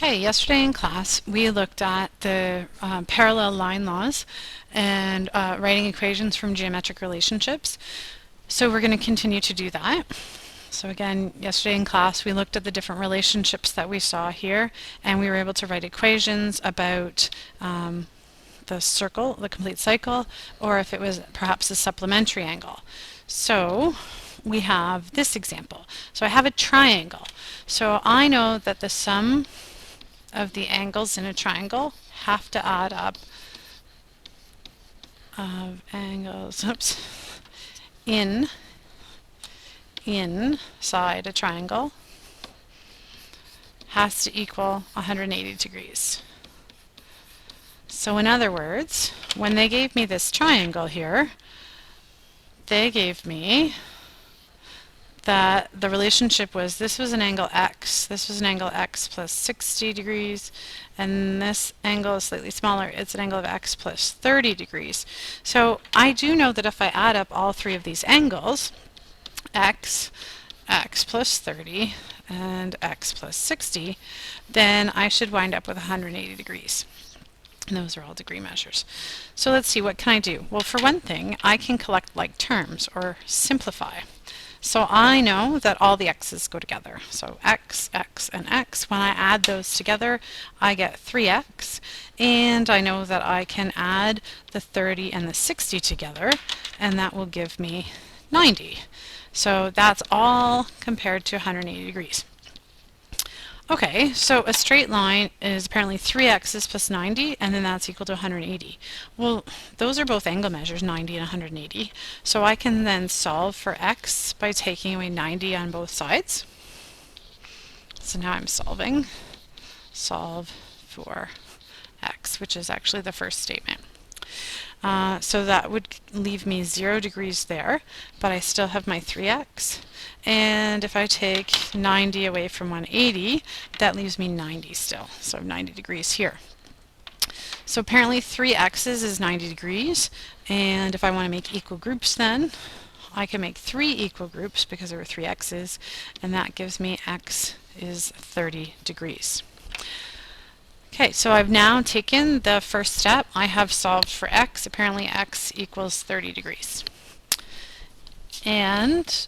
Okay, yesterday in class we looked at the parallel line laws and writing equations from geometric relationships. So we're going to continue to do that. So again, yesterday in class we looked at the different relationships that we saw here, and we were able to write equations about the circle, the complete cycle, or if it was perhaps a supplementary angle. So we have this example. So I have a triangle. So I know that the sum of the angles in a triangle have to add up of angles inside a triangle has to equal 180 degrees. So in other words, when they gave me this triangle here, they gave me that the relationship was this was an angle x, this was an angle x plus 60 degrees, and this angle is slightly smaller, it's an angle of x plus 30 degrees. So I do know that if I add up all three of these angles, x plus 30, and x plus 60, then I should wind up with 180 degrees. And those are all degree measures. So let's see, what can I do? Well, for one thing, I can collect like terms or simplify. So I know that all the x's go together. So x, x, and x. When I add those together, I get 3x. And I know that I can add the 30 and the 60 together, and that will give me 90. So that's all compared to 180 degrees. Okay, so a straight line is apparently 3x's plus 90, and then that's equal to 180. Well, those are both angle measures, 90 and 180. So I can then solve for x by taking away 90 on both sides. So now I'm solve for x, which is actually the first statement. So that would leave me 0 degrees there, but I still have my 3x. And if I take 90 away from 180, that leaves me 90 still. So 90 degrees here. So apparently 3x's is 90 degrees, and if I want to make equal groups then, I can make 3 equal groups because there are 3x's, and that gives me x is 30 degrees. Okay, so I've now taken the first step. I have solved for x. Apparently x equals 30 degrees. And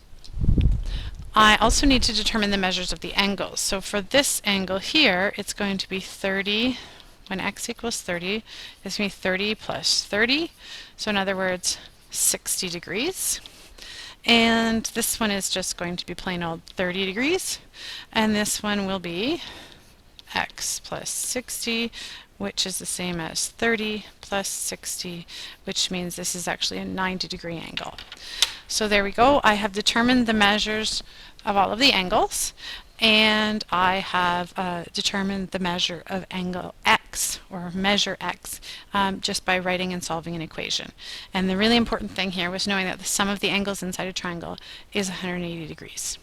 I also need to determine the measures of the angles. So for this angle here, it's going to be 30, when x equals 30, it's going to be 30 plus 30. So in other words, 60 degrees. And this one is just going to be plain old 30 degrees. And this one will be x plus 60, which is the same as 30 plus 60, which means this is actually a 90-degree angle. So there we go. I have determined the measures of all of the angles, and I have determined the measure of angle x, or measure x, just by writing and solving an equation. And the really important thing here was knowing that the sum of the angles inside a triangle is 180 degrees.